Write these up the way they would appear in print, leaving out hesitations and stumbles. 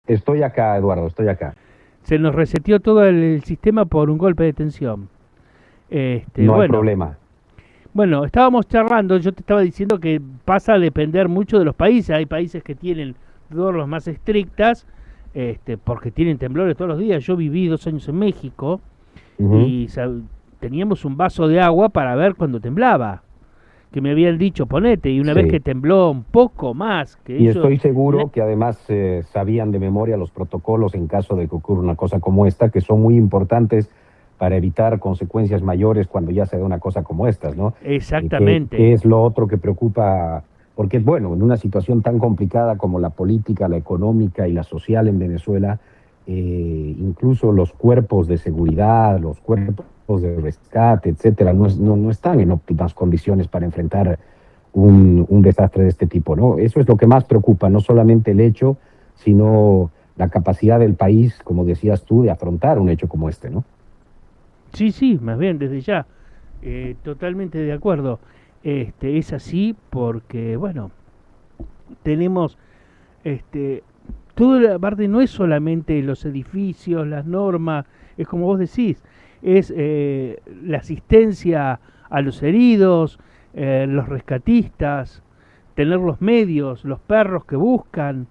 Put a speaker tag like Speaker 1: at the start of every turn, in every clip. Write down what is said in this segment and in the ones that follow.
Speaker 1: Estoy acá, Eduardo, estoy acá.
Speaker 2: Se nos reseteó todo el sistema por un golpe de tensión.
Speaker 1: No hay
Speaker 2: Bueno,
Speaker 1: problema.
Speaker 2: bueno, estábamos charlando, yo te estaba diciendo que pasa a depender mucho de los países. Hay países que tienen normas más estrictas, porque tienen temblores todos los días. Yo viví 2 años en México
Speaker 1: Ujú.
Speaker 2: y teníamos un vaso de agua para ver cuando temblaba. Que me habían dicho ponete, y una vez que
Speaker 1: Sí.
Speaker 2: tembló un poco más, que
Speaker 1: Y
Speaker 2: ellos...
Speaker 1: estoy seguro que además sabían de memoria los protocolos en caso de que ocurra una cosa como esta, que son muy importantes para evitar consecuencias mayores cuando ya se da una cosa como estas, ¿no? ¿Qué
Speaker 2: Exactamente.
Speaker 1: es lo otro que preocupa? Porque, bueno, en una situación tan complicada como la política, la económica y la social en Venezuela, incluso los cuerpos de seguridad, los cuerpos de rescate, etcétera, no están en óptimas condiciones para enfrentar un desastre de este tipo, ¿no? Eso es lo que más preocupa, no solamente el hecho, sino la capacidad del país, como decías tú, de afrontar un hecho como este, ¿no?
Speaker 2: Sí, sí, más bien desde ya. Totalmente de acuerdo. Es así porque, bueno, tenemos, este, todo la parte no es solamente los edificios, las normas, es como vos decís, es la asistencia a los heridos, los rescatistas, tener los medios, los perros que buscan,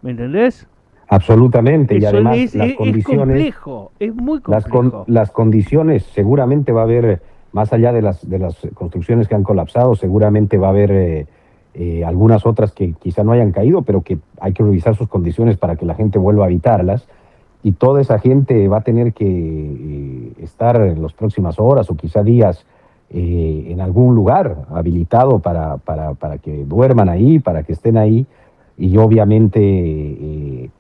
Speaker 2: ¿me entendés?
Speaker 1: Absolutamente, y
Speaker 2: Eso
Speaker 1: además las
Speaker 2: es
Speaker 1: condiciones,
Speaker 2: complejo, es muy complejo.
Speaker 1: las condiciones, seguramente va a haber, más allá de las construcciones que han colapsado, seguramente va a haber algunas otras que quizá no hayan caído, pero que hay que revisar sus condiciones para que la gente vuelva a habitarlas. Y toda esa gente va a tener que estar en las próximas horas o quizá días en algún lugar habilitado para que duerman ahí, para que estén ahí. Y obviamente,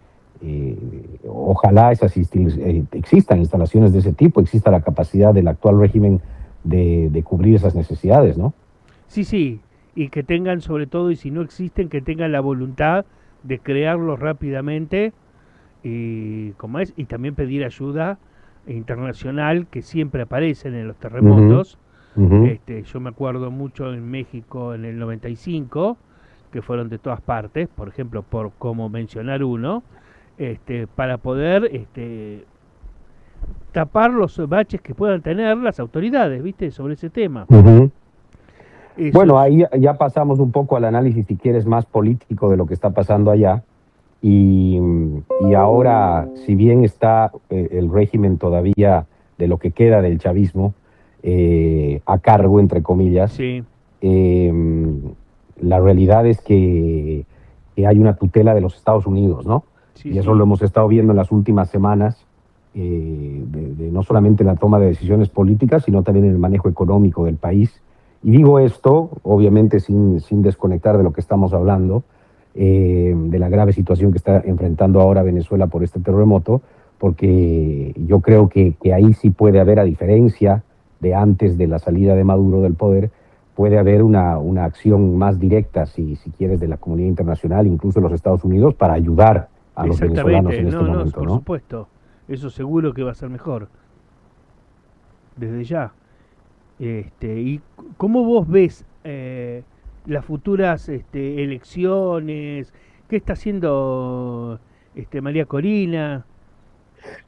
Speaker 1: ojalá existan instalaciones de ese tipo, exista la capacidad del actual régimen de cubrir esas necesidades, ¿no?
Speaker 2: Sí, sí, y que tengan sobre todo, y si no existen, que tengan la voluntad de crearlos rápidamente y, como es, y también pedir ayuda internacional que siempre aparecen en los
Speaker 1: Ujú,
Speaker 2: terremotos.
Speaker 1: ujú.
Speaker 2: Yo me acuerdo mucho en México en el 95, que fueron de todas partes, por ejemplo, por como mencionar uno, para poder tapar los baches que puedan tener las autoridades, ¿viste? Sobre ese tema.
Speaker 1: Ujú.
Speaker 2: Eso
Speaker 1: Bueno,
Speaker 2: es,
Speaker 1: ahí ya pasamos un poco al análisis, si quieres, más político de lo que está pasando allá. Y ahora, si bien está el régimen todavía de lo que queda del chavismo a cargo, entre comillas,
Speaker 2: sí,
Speaker 1: eh, la realidad es que hay una tutela de los Estados Unidos, ¿no?
Speaker 2: sí,
Speaker 1: Y eso lo
Speaker 2: sí,
Speaker 1: hemos estado viendo en las últimas semanas, de no solamente en la toma de decisiones políticas, sino también en el manejo económico del país. Y digo esto, obviamente, sin desconectar de lo que estamos hablando, de la grave situación que está enfrentando ahora Venezuela por este terremoto, porque yo creo que ahí sí puede haber, a diferencia de antes de la salida de Maduro del poder, puede haber una acción más directa, si quieres, de la comunidad internacional, incluso de los Estados Unidos, para ayudar a los venezolanos
Speaker 2: exactamente,
Speaker 1: en este
Speaker 2: no, no,
Speaker 1: momento,
Speaker 2: por
Speaker 1: ¿no?
Speaker 2: supuesto, eso seguro que va a ser mejor, desde ya. ¿Y cómo vos ves las futuras elecciones? ¿Qué está haciendo María Corina?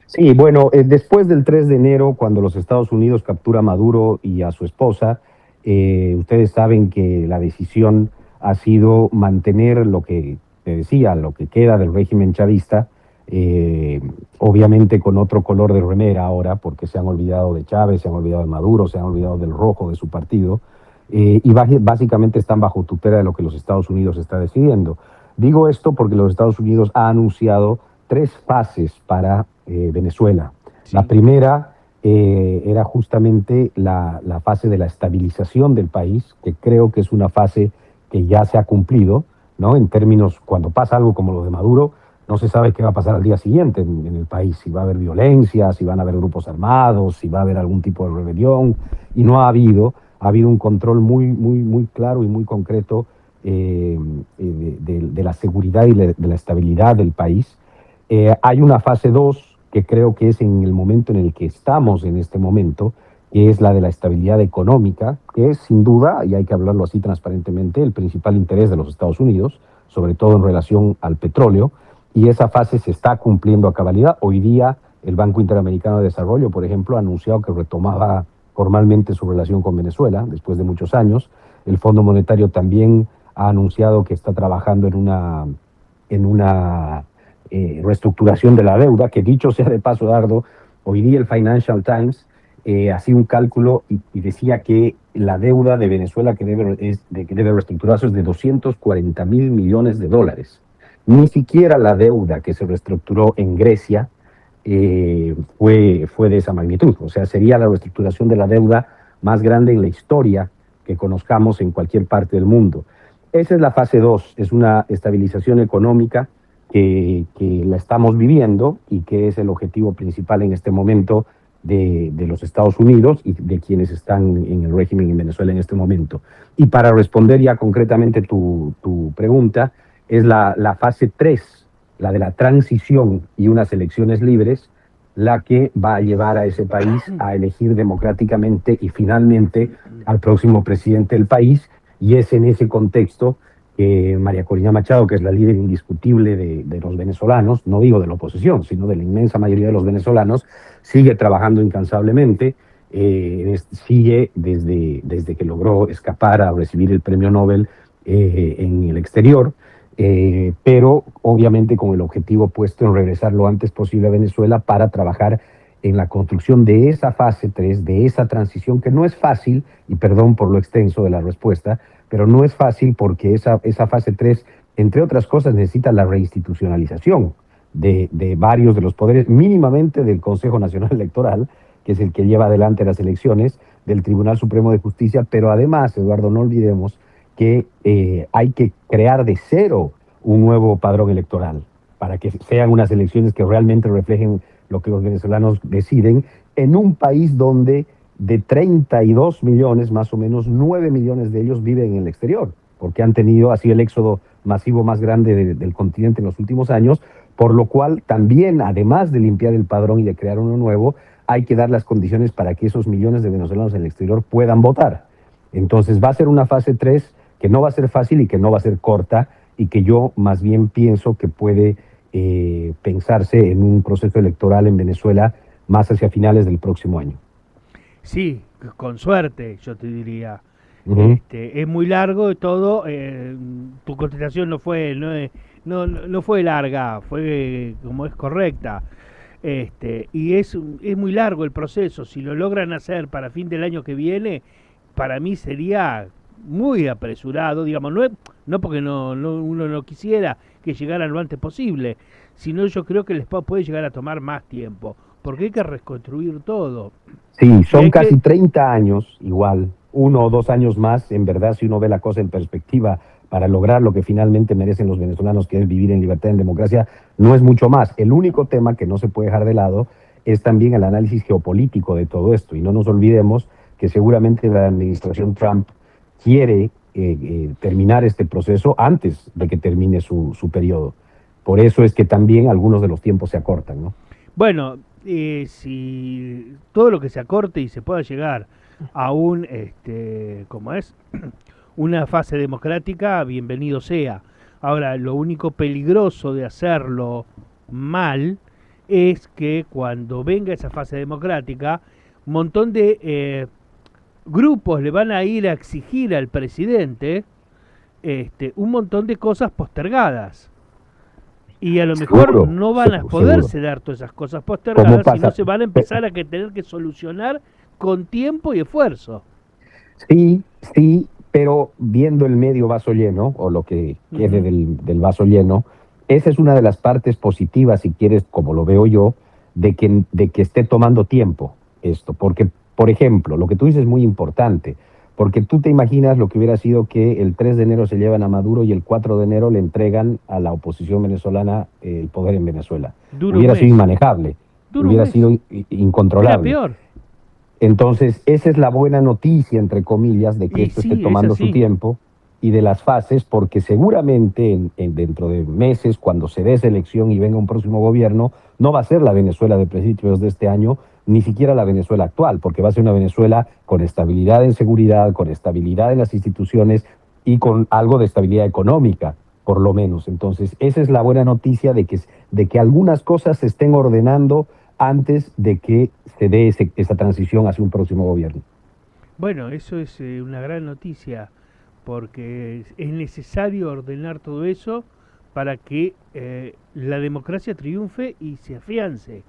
Speaker 1: Sí, bueno, después del 3 de enero, cuando los Estados Unidos captura a Maduro y a su esposa, ustedes saben que la decisión ha sido mantener lo que te decía, lo que queda del régimen chavista, eh, obviamente con otro color de remera ahora, porque se han olvidado de Chávez, se han olvidado de Maduro, se han olvidado del rojo de su partido, y básicamente están bajo tutela de lo que los Estados Unidos está decidiendo. Digo esto porque los Estados Unidos ha anunciado tres fases para Venezuela. La
Speaker 2: Sí,
Speaker 1: primera era justamente la fase de la estabilización del país, que creo que es una fase que ya se ha cumplido, ¿no? En términos, cuando pasa algo como lo de Maduro, no se sabe qué va a pasar al día siguiente en el país, si va a haber violencia, si van a haber grupos armados, si va a haber algún tipo de rebelión, y no ha habido un control muy claro y muy concreto de la seguridad y de la estabilidad del país. Hay una fase 2 que creo que es en el momento en el que estamos en este momento, que es la de la estabilidad económica, que es sin duda, y hay que hablarlo así transparentemente, el principal interés de los Estados Unidos, sobre todo en relación al petróleo. y esa fase se está cumpliendo a cabalidad. Hoy día el Banco Interamericano de Desarrollo, por ejemplo, ha anunciado que retomaba formalmente su relación con Venezuela después de muchos años. El Fondo Monetario también ha anunciado que está trabajando en una reestructuración de la deuda, que dicho sea de paso, Dardo, hoy día el Financial Times hacía un cálculo y decía que la deuda de Venezuela que debe reestructurarse es de 240.000 millones de dólares. Ni siquiera la deuda que se reestructuró en Grecia fue de esa magnitud. O sea, sería la reestructuración de la deuda más grande en la historia que conozcamos en cualquier parte del mundo. Esa es la fase 2, es una estabilización económica que la estamos viviendo y que es el objetivo principal en este momento de los Estados Unidos y de quienes están en el régimen en Venezuela en este momento. Y para responder ya concretamente tu pregunta, es la fase 3, la de la transición y unas elecciones libres, la que va a llevar a ese país a elegir democráticamente y finalmente al próximo presidente del país, y es en ese contexto que María Corina Machado, que es la líder indiscutible de los venezolanos, no digo de la oposición, sino de la inmensa mayoría de los venezolanos, sigue trabajando incansablemente, sigue desde que logró escapar a recibir el premio Nobel en el exterior, pero obviamente con el objetivo puesto en regresar lo antes posible a Venezuela para trabajar en la construcción de esa fase 3, de esa transición que no es fácil, y perdón por lo extenso de la respuesta, pero no es fácil porque esa fase 3, entre otras cosas, necesita la reinstitucionalización de varios de los poderes, mínimamente del Consejo Nacional Electoral, que es el que lleva adelante las elecciones, del Tribunal Supremo de Justicia, pero además, Eduardo, no olvidemos que hay que crear de cero un nuevo padrón electoral para que sean unas elecciones que realmente reflejen lo que los venezolanos deciden en un país donde de 32 millones, más o menos 9 millones de ellos viven en el exterior, porque han tenido así el éxodo masivo más grande del continente en los últimos años, por lo cual también, además de limpiar el padrón y de crear uno nuevo, hay que dar las condiciones para que esos millones de venezolanos en el exterior puedan votar. Entonces va a ser una fase 3 que no va a ser fácil y que no va a ser corta, y que yo más bien pienso que puede pensarse en un proceso electoral en Venezuela más hacia finales del próximo año.
Speaker 2: Sí, con suerte, yo te diría.
Speaker 1: Uh-huh.
Speaker 2: Es muy largo y todo. Tu contestación no fue larga, fue como es correcta. Y es muy largo el proceso. Si lo logran hacer para fin del año que viene, para mí sería muy apresurado, digamos, no porque uno no quisiera que llegara lo antes posible, sino yo creo que les puede llegar a tomar más tiempo, porque hay que reconstruir todo.
Speaker 1: Sí,
Speaker 2: Y
Speaker 1: son casi 30 años, igual, 1 o 2 años más, en verdad, si uno ve la cosa en perspectiva, para lograr lo que finalmente merecen los venezolanos, que es vivir en libertad y en democracia, no es mucho más. El único tema que no se puede dejar de lado es también el análisis geopolítico de todo esto, y no nos olvidemos que seguramente la administración Trump quiere terminar este proceso antes de que termine su periodo. Por eso es que también algunos de los tiempos se acortan, ¿no?
Speaker 2: bueno, si todo lo que se acorte y se pueda llegar a ¿cómo es? Una fase democrática, bienvenido sea. Ahora, lo único peligroso de hacerlo mal es que cuando venga esa fase democrática, un montón de grupos le van a ir a exigir al presidente un montón de cosas postergadas. Y a lo mejor
Speaker 1: Seguro,
Speaker 2: no van a
Speaker 1: seguro.
Speaker 2: poderse dar todas esas cosas
Speaker 1: ¿Cómo
Speaker 2: postergadas, sino
Speaker 1: pasa?
Speaker 2: se van a empezar a tener que solucionar con tiempo y esfuerzo.
Speaker 1: Sí, sí, pero viendo el medio vaso lleno, o lo que quede
Speaker 2: Ujú.
Speaker 1: del vaso lleno, esa es una de las partes positivas, si quieres, como lo veo yo, de que esté tomando tiempo esto. Porque, por ejemplo, lo que tú dices es muy importante, porque tú te imaginas lo que hubiera sido que el 3 de enero se llevan a Maduro y el 4 de enero le entregan a la oposición venezolana el poder en Venezuela.
Speaker 2: Dura un
Speaker 1: Hubiera sido
Speaker 2: mes.
Speaker 1: inmanejable,
Speaker 2: Dura un
Speaker 1: hubiera sido
Speaker 2: mes. Era
Speaker 1: incontrolable.
Speaker 2: peor.
Speaker 1: Entonces, esa es la buena noticia, entre comillas, de que
Speaker 2: Y
Speaker 1: esto esté
Speaker 2: sí, es
Speaker 1: tomando su
Speaker 2: así.
Speaker 1: tiempo y de las fases, porque seguramente dentro de meses, cuando se dé esa elección y venga un próximo gobierno, no va a ser la Venezuela de principios de este año, ni siquiera la Venezuela actual, porque va a ser una Venezuela con estabilidad en seguridad, con estabilidad en las instituciones y con algo de estabilidad económica. por lo menos. Entonces, esa es la buena noticia de que algunas cosas se estén ordenando antes de que se dé esa transición hacia un próximo gobierno.
Speaker 2: Bueno, eso es una gran noticia, porque es necesario ordenar todo eso para que la democracia triunfe y se afiance,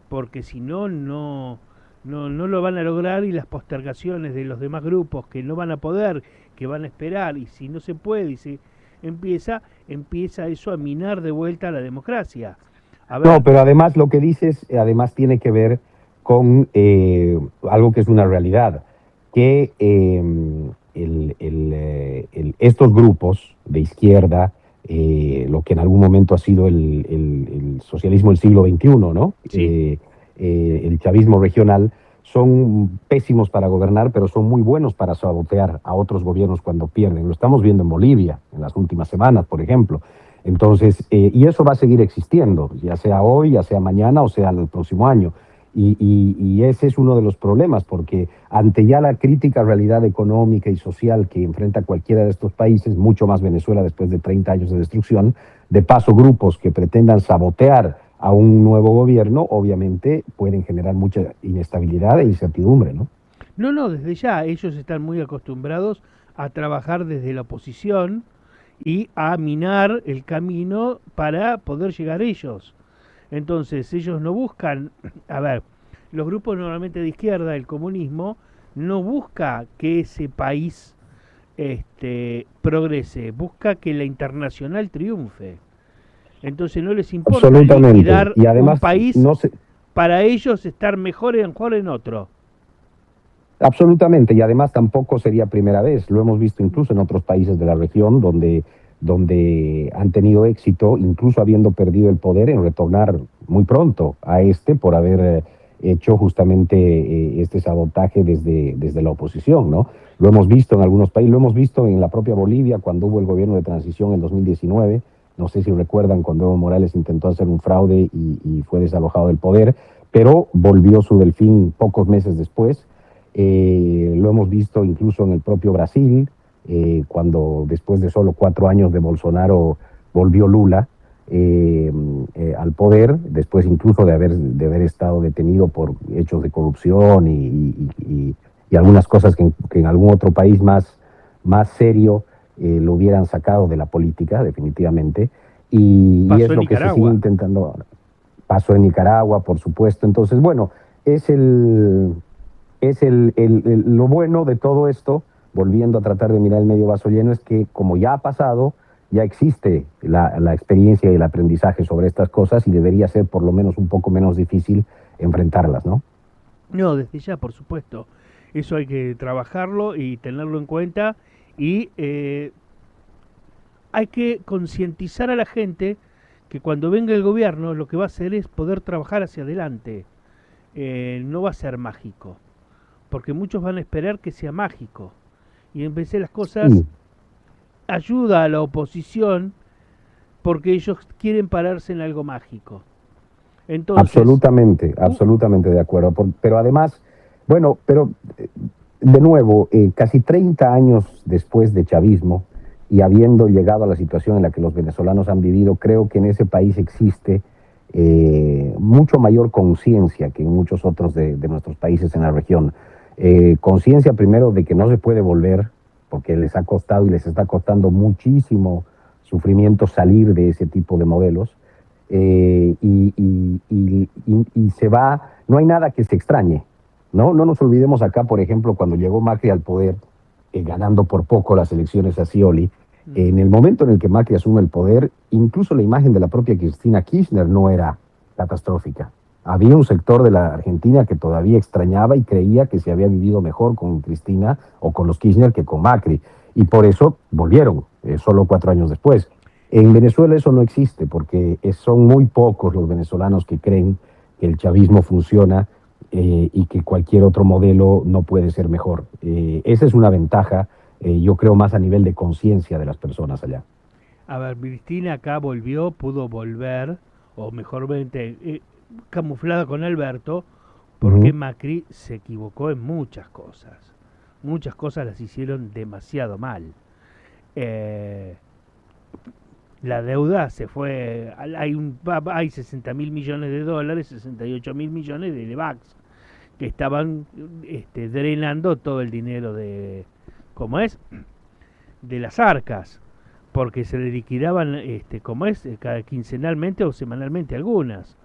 Speaker 2: porque si no, no lo van a lograr, y las postergaciones de los demás grupos que no van a poder, que van a esperar, y si no se puede y se empieza eso a minar de vuelta a la democracia. A
Speaker 1: No,
Speaker 2: ver,
Speaker 1: pero además lo que dices, además tiene que ver con algo que es una realidad, que estos grupos de izquierda, lo que en algún momento ha sido el socialismo del siglo XXI, ¿no?
Speaker 2: sí,
Speaker 1: El chavismo regional, son pésimos para gobernar, pero son muy buenos para sabotear a otros gobiernos cuando pierden. Lo estamos viendo en Bolivia en las últimas semanas, por ejemplo. Entonces, y eso va a seguir existiendo, ya sea hoy, ya sea mañana o sea el próximo año. Y ese es uno de los problemas, porque ante ya la crítica realidad económica y social que enfrenta cualquiera de estos países, mucho más Venezuela después de 30 años de destrucción, de paso grupos que pretendan sabotear a un nuevo gobierno, obviamente pueden generar mucha inestabilidad e incertidumbre, ¿no?
Speaker 2: no, desde ya ellos están muy acostumbrados a trabajar desde la oposición y a minar el camino para poder llegar ellos. Entonces ellos no buscan, a ver, los grupos normalmente de izquierda, el comunismo, no busca que ese país progrese, busca que la internacional triunfe. Entonces no les importa
Speaker 1: Absolutamente.
Speaker 2: liquidar
Speaker 1: Y
Speaker 2: un
Speaker 1: además,
Speaker 2: país
Speaker 1: no se,
Speaker 2: para ellos estar mejor en otro.
Speaker 1: absolutamente, y además tampoco sería primera vez, lo hemos visto incluso en otros países de la región donde han tenido éxito, incluso habiendo perdido el poder, en retornar muy pronto a este por haber hecho justamente este sabotaje desde la oposición, ¿no? Lo hemos visto en algunos países, lo hemos visto en la propia Bolivia cuando hubo el gobierno de transición en 2019, no sé si recuerdan cuando Evo Morales intentó hacer un fraude y fue desalojado del poder, pero volvió su delfín pocos meses después. Lo hemos visto incluso en el propio Brasil, cuando después de solo 4 años de Bolsonaro volvió Lula al poder, después incluso de haber estado detenido por hechos de corrupción y algunas cosas que en algún otro país más serio lo hubieran sacado de la política, definitivamente. Y
Speaker 2: Pasó
Speaker 1: es
Speaker 2: en
Speaker 1: lo que se sigue
Speaker 2: Nicaragua.
Speaker 1: intentando ahora. Pasó en Nicaragua, por supuesto. Entonces, bueno, es el, lo bueno de todo esto, volviendo a tratar de mirar el medio vaso lleno, es que como ya ha pasado, ya existe la experiencia y el aprendizaje sobre estas cosas y debería ser por lo menos un poco menos difícil enfrentarlas, ¿no?
Speaker 2: No, desde ya, por supuesto. Eso hay que trabajarlo y tenerlo en cuenta, y hay que concientizar a la gente que cuando venga el gobierno lo que va a hacer es poder trabajar hacia adelante. No va a ser mágico, porque muchos van a esperar que sea mágico. Y en vez de las cosas,
Speaker 1: Sí,
Speaker 2: ayuda a la oposición porque ellos quieren pararse en algo mágico. Entonces,
Speaker 1: absolutamente,
Speaker 2: u-
Speaker 1: absolutamente de acuerdo. Pero además, bueno, pero de nuevo, casi 30 años después de chavismo y habiendo llegado a la situación en la que los venezolanos han vivido, creo que en ese país existe mucho mayor conciencia que en muchos otros de nuestros países en la región. Conciencia primero de que no se puede volver, porque les ha costado y les está costando muchísimo sufrimiento salir de ese tipo de modelos. Y se va, no hay nada que se extrañe, ¿no? No nos olvidemos acá, por ejemplo, cuando llegó Macri al poder, ganando por poco las elecciones a Scioli, en el momento en el que Macri asume el poder, incluso la imagen de la propia Cristina Kirchner no era catastrófica. Había un sector de la Argentina que todavía extrañaba y creía que se había vivido mejor con Cristina o con los Kirchner que con Macri. Y por eso volvieron, solo 4 años después. En Venezuela eso no existe, porque son muy pocos los venezolanos que creen que el chavismo funciona y que cualquier otro modelo no puede ser mejor. Esa es una ventaja, yo creo, más a nivel de conciencia de las personas allá.
Speaker 2: a ver, Cristina acá volvió, pudo volver, o mejormente, camuflada con Alberto,
Speaker 1: Uh
Speaker 2: porque
Speaker 1: -huh.
Speaker 2: Macri se equivocó en muchas cosas. Muchas cosas las hicieron demasiado mal. Eh, La deuda se fue, hay 60.000 millones de dólares, 68.000 millones de VAX, que estaban drenando todo el dinero de, ¿cómo es? De las arcas, porque se le liquidaban, ¿cómo es? Cada quincenalmente o semanalmente algunas,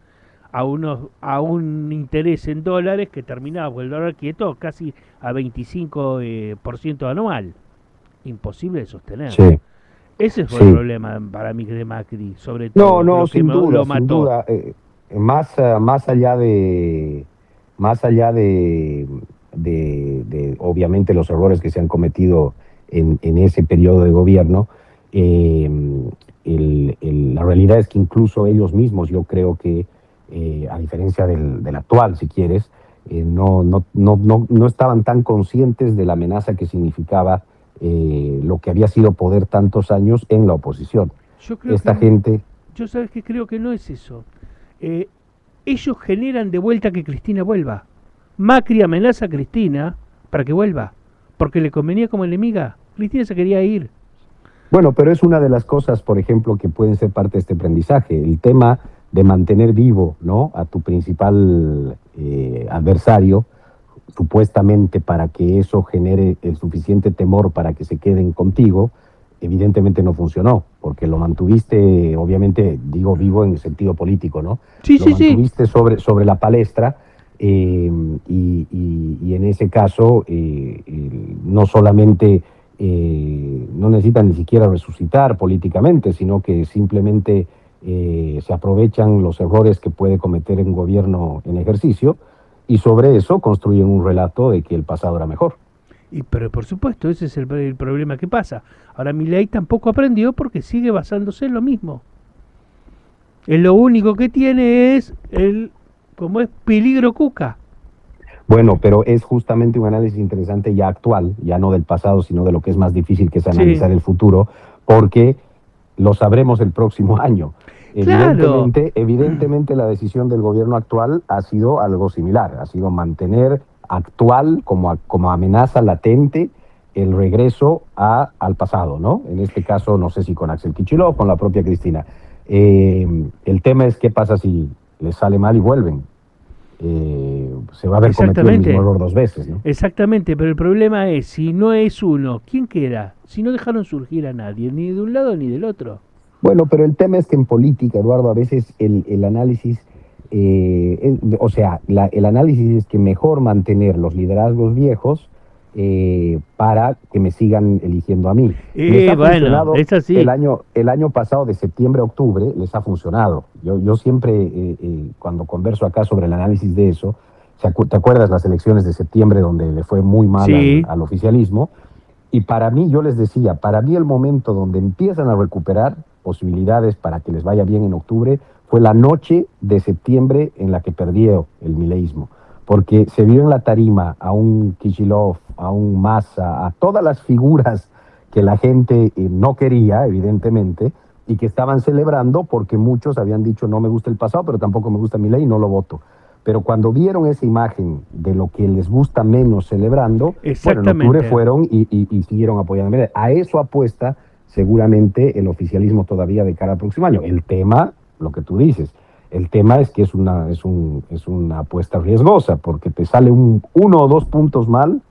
Speaker 2: a un interés en dólares que terminaba con el dólar quieto casi a 25% anual. Imposible de sostener.
Speaker 1: Sí,
Speaker 2: Ese fue el
Speaker 1: sí.
Speaker 2: problema para mí de Macri, sobre
Speaker 1: No,
Speaker 2: todo,
Speaker 1: no,
Speaker 2: lo que
Speaker 1: sin duda,
Speaker 2: lo
Speaker 1: sin
Speaker 2: mató.
Speaker 1: duda. Más allá de, obviamente, los errores que se han cometido en ese periodo de gobierno, eh, la realidad es que incluso ellos mismos, yo creo que, a diferencia del actual, si quieres, no estaban tan conscientes de la amenaza que significaba lo que había sido poder tantos años en la oposición.
Speaker 2: Yo creo
Speaker 1: Esta
Speaker 2: que,
Speaker 1: gente.
Speaker 2: yo sabes que creo que no es eso. Eh, Ellos generan de vuelta que Cristina vuelva. Macri amenaza a Cristina para que vuelva, porque le convenía como enemiga. Cristina se quería ir.
Speaker 1: Bueno, pero es una de las cosas, por ejemplo, que pueden ser parte de este aprendizaje. El tema de mantener vivo, ¿no?, a tu principal adversario, supuestamente para que eso genere el suficiente temor para que se queden contigo, evidentemente no funcionó, porque lo mantuviste, obviamente, digo vivo en el sentido político, ¿no?
Speaker 2: Sí,
Speaker 1: Lo
Speaker 2: sí, sí.
Speaker 1: mantuviste sobre la palestra, y en ese caso no solamente no necesitan ni siquiera resucitar políticamente, sino que simplemente se aprovechan los errores que puede cometer un gobierno en ejercicio y sobre eso construyen un relato de que el pasado era mejor.
Speaker 2: Pero por supuesto, ese es el problema que pasa. Ahora Milei tampoco aprendió porque sigue basándose en lo mismo. Lo único que tiene es como es peligro cuca.
Speaker 1: Bueno, pero es justamente un análisis interesante ya actual, ya no del pasado, sino de lo que es más difícil, que es
Speaker 2: Sí,
Speaker 1: analizar el futuro, porque lo sabremos el próximo año.
Speaker 2: claro.
Speaker 1: Evidentemente la decisión del gobierno actual ha sido algo similar, ha sido mantener actual como amenaza latente el regreso al pasado, ¿no? En este caso, no sé si con Axel Kicillof, con la propia Cristina. El tema es qué pasa si les sale mal y vuelven. Se va a haber cometido el mismo
Speaker 2: Exactamente.
Speaker 1: error dos veces, ¿no?
Speaker 2: Exactamente, pero el problema es, si no es uno, ¿quién queda? Si no dejaron surgir a nadie, ni de un lado ni del otro.
Speaker 1: Bueno, pero el tema es que en política, Eduardo, a veces el análisis, o sea, el análisis es que mejor mantener los liderazgos viejos para que me sigan eligiendo a mí. Les ha
Speaker 2: Bueno,
Speaker 1: funcionado
Speaker 2: es así.
Speaker 1: el año pasado, de septiembre a octubre, les ha funcionado. Yo siempre, cuando converso acá sobre el análisis de eso, ¿te acuerdas las elecciones de septiembre donde le fue muy mal
Speaker 2: Sí,
Speaker 1: al oficialismo? Y para mí, yo les decía, para mí el momento donde empiezan a recuperar posibilidades para que les vaya bien en octubre fue la noche de septiembre en la que perdió el mileísmo, porque se vio en la tarima a un Kicillof, a un Massa, a todas las figuras que la gente no quería, evidentemente, y que estaban celebrando porque muchos habían dicho no me gusta el pasado, pero tampoco me gusta Milei y no lo voto. Pero cuando vieron esa imagen de lo que les gusta menos celebrando, bueno, en octubre
Speaker 2: exactamente.
Speaker 1: fueron y siguieron apoyando. A eso apuesta seguramente el oficialismo todavía de cara al próximo año. El tema, lo que tú dices, el tema es que es una apuesta riesgosa, porque te sale uno o dos puntos mal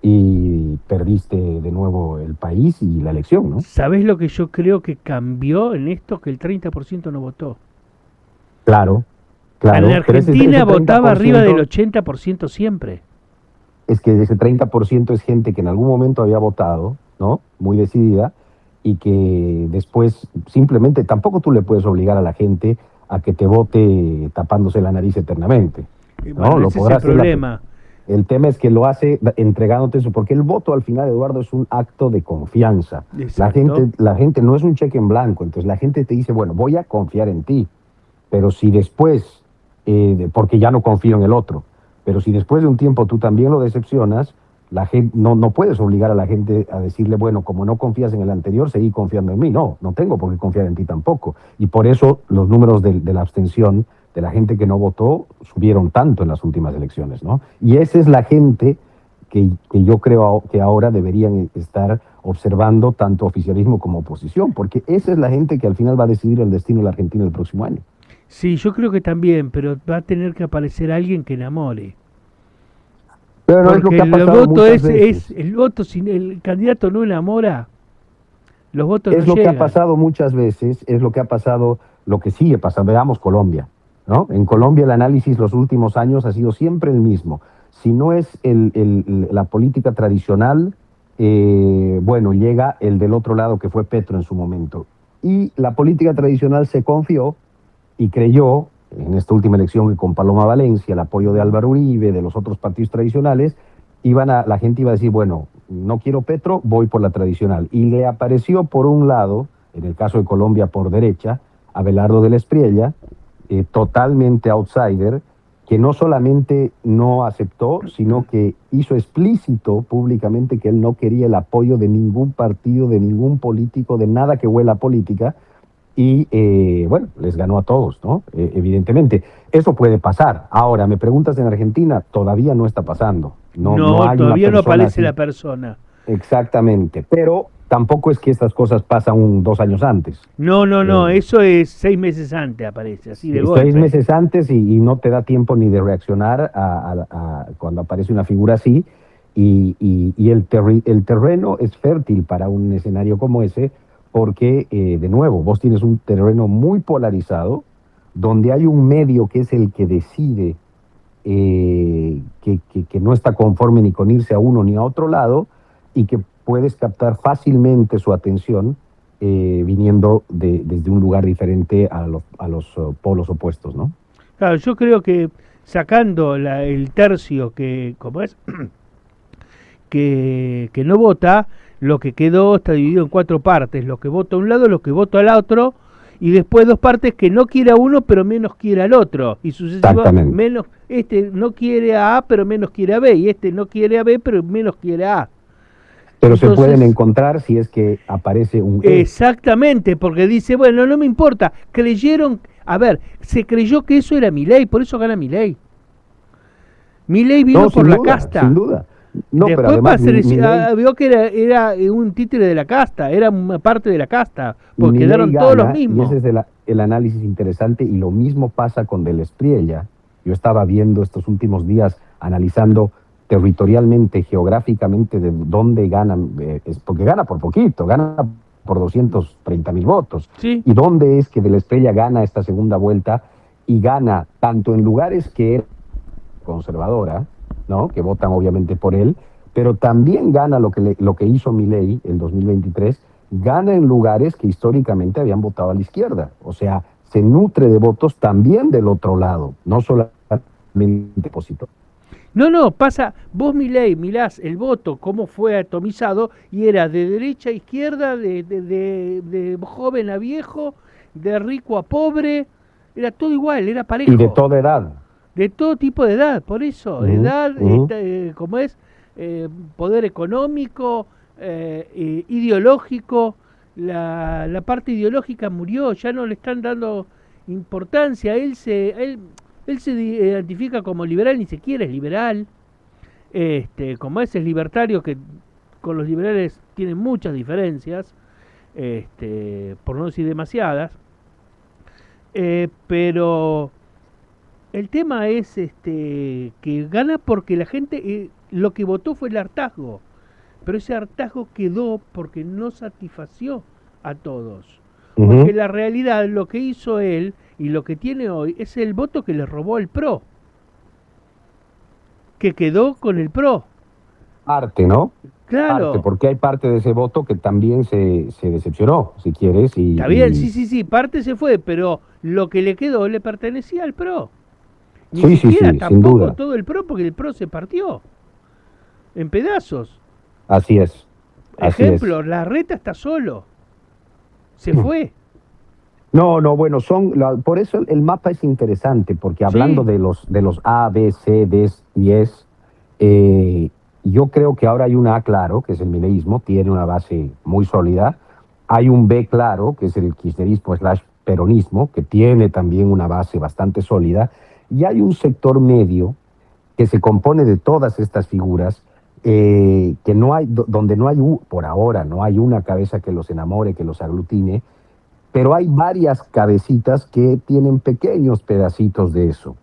Speaker 1: y perdiste de nuevo el país y la elección, ¿no?
Speaker 2: ¿Sabés lo que yo creo que cambió en esto? Que el 30% no votó.
Speaker 1: Claro,
Speaker 2: En la
Speaker 1: claro, pero ese
Speaker 2: Argentina votaba arriba del 80% siempre.
Speaker 1: es que ese 30% es gente que en algún momento había votado, ¿no? Muy decidida, y que después simplemente tampoco tú le puedes obligar a la gente a que te vote tapándose la nariz eternamente,
Speaker 2: Y
Speaker 1: ¿no?
Speaker 2: bueno,
Speaker 1: Lo
Speaker 2: ese es el
Speaker 1: podrá hacer la gente.
Speaker 2: problema.
Speaker 1: El tema es que lo hace entregándote eso, porque el voto al final, Eduardo, es un acto de confianza.
Speaker 2: Exacto.
Speaker 1: La gente no es un cheque en blanco, entonces la gente te dice, bueno, voy a confiar en ti, pero si después, porque ya no confío en el otro, pero si después de un tiempo tú también lo decepcionas, la gente, no puedes obligar a la gente a decirle, bueno, como no confías en el anterior, seguí confiando en mí. No, no tengo por qué confiar en ti tampoco. Y por eso los números de la abstención de la gente que no votó subieron tanto en las últimas elecciones, ¿no? Y esa es la gente que yo creo que ahora deberían estar observando tanto oficialismo como oposición, porque esa es la gente que al final va a decidir el destino de la Argentina el próximo año.
Speaker 2: Sí, yo creo que también, pero va a tener que aparecer alguien que enamore.
Speaker 1: Pero no es lo
Speaker 2: Porque
Speaker 1: que ha
Speaker 2: el
Speaker 1: pasado
Speaker 2: voto
Speaker 1: muchas
Speaker 2: es
Speaker 1: veces.
Speaker 2: el voto, si el candidato no enamora, los votos no
Speaker 1: Es lo que ha
Speaker 2: llegan.
Speaker 1: pasado muchas veces, es lo que ha pasado, lo que sigue pasando. Veamos Colombia, ¿no? En Colombia el análisis los últimos años ha sido siempre el mismo. Si no es la política tradicional, bueno, llega el del otro lado que fue Petro en su momento. Y la política tradicional se confió y creyó en esta última elección que con Paloma Valencia, el apoyo de Álvaro Uribe, de los otros partidos tradicionales, la gente iba a decir, bueno, no quiero Petro, voy por la tradicional. Y le apareció por un lado, en el caso de Colombia por derecha, Abelardo de la Espriella, totalmente outsider, que no solamente no aceptó, sino que hizo explícito públicamente que él no quería el apoyo de ningún partido, de ningún político, de nada que huela a política, y bueno, les ganó a todos, ¿no? Evidentemente. Eso puede pasar. Ahora, me preguntas en Argentina, todavía no está pasando. No
Speaker 2: No,
Speaker 1: hay una
Speaker 2: todavía no
Speaker 1: persona
Speaker 2: aparece
Speaker 1: así.
Speaker 2: la persona.
Speaker 1: Exactamente. Pero tampoco es que estas cosas pasan 2 años antes.
Speaker 2: No, no, no,
Speaker 1: Eh,
Speaker 2: eso es 6 meses antes aparece, así de
Speaker 1: 6
Speaker 2: golpe.
Speaker 1: meses antes y no te da tiempo ni de reaccionar cuando aparece una figura así. Y el terreno es fértil para un escenario como ese, porque, de nuevo, vos tienes un terreno muy polarizado, donde hay un medio que es el que decide, que no está conforme ni con irse a uno ni a otro lado, y que puedes captar fácilmente su atención, viniendo desde un lugar diferente a los polos opuestos, ¿no?
Speaker 2: Claro, yo creo que sacando el tercio como es, que no vota, lo que quedó está dividido en 4 partes, lo que vota a un lado, lo que vota al otro, y después 2 partes que no quiere a uno pero menos quiere al otro, y sucesivo,
Speaker 1: Exactamente.
Speaker 2: menos, este no quiere a A pero menos quiere a B, y este no quiere a B pero menos quiere a A.
Speaker 1: Pero se pueden
Speaker 2: Entonces,
Speaker 1: encontrar si es que aparece un E.
Speaker 2: exactamente, porque dice, bueno, no me importa, creyeron, a ver, se creyó que eso era Milei, por eso gana Milei. Milei
Speaker 1: No,
Speaker 2: vino por
Speaker 1: sin
Speaker 2: la
Speaker 1: duda, sin
Speaker 2: casta.
Speaker 1: duda. No, pero
Speaker 2: Después
Speaker 1: además
Speaker 2: vio que era un títere de la casta, era una parte de la casta, porque
Speaker 1: mi ley
Speaker 2: quedaron todos los
Speaker 1: gana, y
Speaker 2: mismos.
Speaker 1: ese es el análisis interesante, y lo mismo pasa con Del Espriella. Yo estaba viendo estos últimos días, analizando territorialmente, geográficamente, de dónde ganan, porque gana por poquito, gana por 230.000 votos.
Speaker 2: Sí,
Speaker 1: ¿Y dónde es que Del Espriella gana esta segunda vuelta? Y gana tanto en lugares que es conservadora, ¿no? Que votan obviamente por él, pero también gana lo que hizo Milei el 2023, gana en lugares que históricamente habían votado a la izquierda. O sea, se nutre de votos también del otro lado, no solamente opositor.
Speaker 2: no, no, pasa, vos Milei mirás el voto, cómo fue atomizado, y era de derecha a izquierda, de joven a viejo, de rico a pobre, era todo igual, era
Speaker 1: Y de
Speaker 2: parejo.
Speaker 1: toda edad.
Speaker 2: De todo tipo de edad, por eso,
Speaker 1: Ujú,
Speaker 2: edad,
Speaker 1: ujú.
Speaker 2: como es, poder económico, ideológico, la parte ideológica murió, ya no le están dando importancia, él se identifica como liberal, ni siquiera es liberal, como es libertario, que con los liberales tienen muchas diferencias, por no decir demasiadas, pero el tema es que gana porque la gente lo que votó fue el hartazgo, pero ese hartazgo quedó porque no satisfació a todos. Porque
Speaker 1: Ujú.
Speaker 2: la realidad, lo que hizo él y lo que tiene hoy es el voto que le robó el PRO, que quedó con el PRO.
Speaker 1: Parte, ¿no? Parte,
Speaker 2: Claro,
Speaker 1: porque hay parte de ese voto que también se decepcionó, si quieres,
Speaker 2: está bien, sí, sí, sí, parte se fue, pero lo que le quedó le pertenecía al PRO. Ni
Speaker 1: sí, sí,
Speaker 2: siquiera
Speaker 1: sí, sin
Speaker 2: tampoco
Speaker 1: duda.
Speaker 2: todo el PRO, porque el PRO se partió en pedazos.
Speaker 1: Así es, así es.
Speaker 2: Ejemplo, la reta está solo, se fue,
Speaker 1: No, no, bueno, por eso el mapa es interesante, porque hablando
Speaker 2: sí,
Speaker 1: de los A, B, C, D y E, yo creo que ahora hay una A claro, que es el mileísmo, tiene una base muy sólida. Hay un B claro, que es el kirchnerismo slash peronismo, que tiene también una base bastante sólida. Y hay un sector medio que se compone de todas estas figuras, que no hay, donde no hay, por ahora, no hay una cabeza que los enamore, que los aglutine, pero hay varias cabecitas que tienen pequeños pedacitos de eso.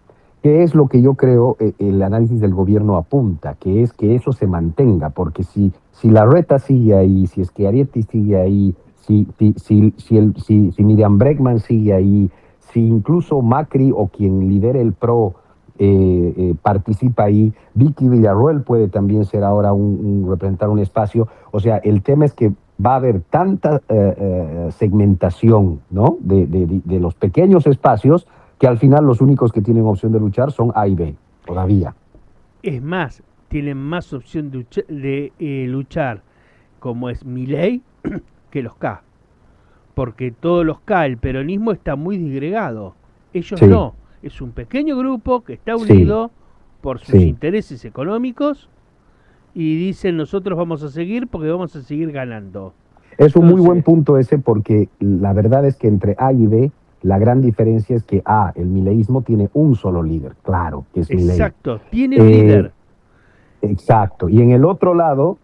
Speaker 1: ¿Qué es lo que yo creo el análisis del gobierno apunta? Que es que eso se mantenga, porque si Larreta sigue ahí, si Schiaretti sigue ahí, si Miriam Bregman sigue ahí, si incluso Macri o quien lidere el PRO participa ahí, Vicky Villarroel puede también ser ahora representar un espacio. O sea, el tema es que va a haber tanta segmentación, ¿no? de los pequeños espacios que al final los únicos que tienen opción de luchar son A y B, todavía.
Speaker 2: Es más, tienen más opción luchar como es Milei que los K. Porque todos los K, el peronismo está muy disgregado. Ellos
Speaker 1: Sí,
Speaker 2: no. Es un pequeño grupo que está
Speaker 1: sí,
Speaker 2: unido por sus
Speaker 1: sí.
Speaker 2: intereses económicos y dicen nosotros vamos a seguir porque vamos a seguir ganando.
Speaker 1: Es un muy buen
Speaker 2: Entonces,
Speaker 1: punto ese porque la verdad es que entre A y B la gran diferencia es que A, el mileísmo tiene un solo líder, claro, que es Milei.
Speaker 2: exacto, tiene un
Speaker 1: Eh,
Speaker 2: líder.
Speaker 1: exacto. Y en el otro lado,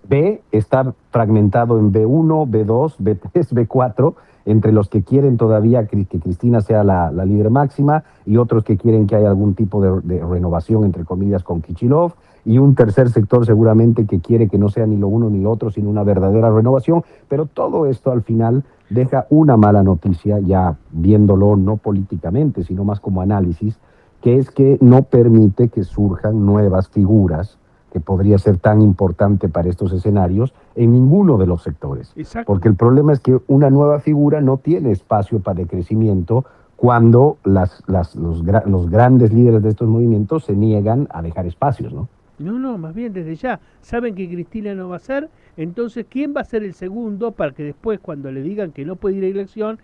Speaker 1: B está fragmentado en B1, B2, B3, B4, entre los que quieren todavía que Cristina sea la líder máxima y otros que quieren que haya algún tipo de renovación, entre comillas, con Kichilov, y un tercer sector seguramente que quiere que no sea ni lo uno ni lo otro, sino una verdadera renovación. Pero todo esto al final deja una mala noticia, ya viéndolo no políticamente, sino más como análisis, que es que no permite que surjan nuevas figuras que podría ser tan importante para estos escenarios en ninguno de los sectores. Porque
Speaker 2: Exacto.
Speaker 1: el problema es que una nueva figura no tiene espacio para el crecimiento cuando los grandes líderes de estos movimientos se niegan a dejar espacios, ¿no?
Speaker 2: No, no, más bien desde ya. Saben que Cristina no va a ser, entonces ¿quién va a ser el segundo para que después cuando le digan que no puede ir a elección,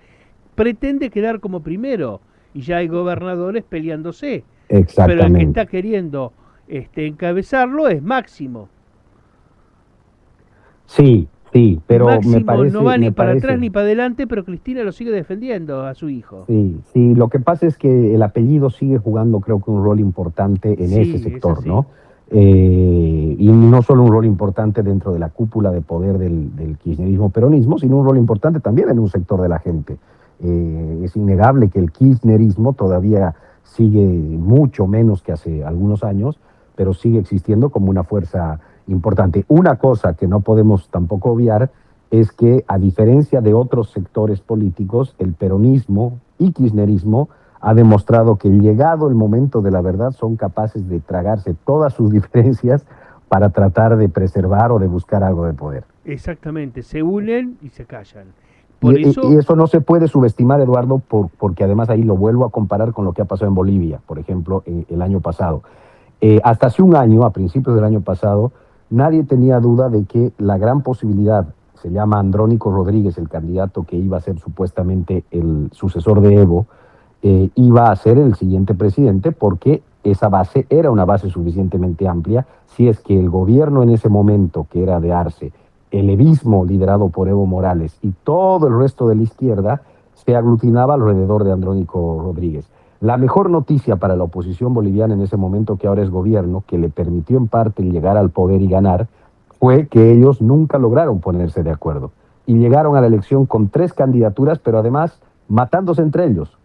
Speaker 2: pretende quedar como primero? Y ya hay gobernadores peleándose. Pero el que está
Speaker 1: Exactamente.
Speaker 2: queriendo encabezarlo es Máximo.
Speaker 1: Sí, sí,
Speaker 2: Y
Speaker 1: pero
Speaker 2: Máximo no va ni
Speaker 1: me
Speaker 2: para atrás
Speaker 1: parece,
Speaker 2: ni para adelante, pero Cristina lo sigue defendiendo a su hijo.
Speaker 1: sí, sí, lo que pasa es que el apellido sigue jugando, creo que un rol importante en ese
Speaker 2: Sí, es
Speaker 1: sector,
Speaker 2: así.
Speaker 1: ¿no? Y no solo un rol importante dentro de la cúpula de poder del kirchnerismo-peronismo, sino un rol importante también en un sector de la gente. Es innegable que el kirchnerismo todavía sigue mucho menos que hace algunos años, pero sigue existiendo como una fuerza importante. Una cosa que no podemos tampoco obviar es que, a diferencia de otros sectores políticos, el peronismo y kirchnerismo ha demostrado que, llegado el momento de la verdad, son capaces de tragarse todas sus diferencias para tratar de preservar o de buscar algo de poder.
Speaker 2: Exactamente, se unen y se callan. Por
Speaker 1: Y
Speaker 2: eso,
Speaker 1: eso no se puede subestimar, Eduardo, porque además ahí lo vuelvo a comparar con lo que ha pasado en Bolivia, por ejemplo, el año pasado. Hasta hace un año, a principios del año pasado, nadie tenía duda de que la gran posibilidad, se llama Andrónico Rodríguez, el candidato que iba a ser supuestamente el sucesor de Evo, iba a ser el siguiente presidente, porque esa base era una base suficientemente amplia. Si es que el gobierno en ese momento, que era de Arce, el evismo liderado por Evo Morales y todo el resto de la izquierda, se aglutinaba alrededor de Andrónico Rodríguez. La mejor noticia para la oposición boliviana en ese momento, que ahora es gobierno, que le permitió en parte llegar al poder y ganar, fue que ellos nunca lograron ponerse de acuerdo. Y llegaron a la elección con 3 candidaturas, pero además matándose entre ellos,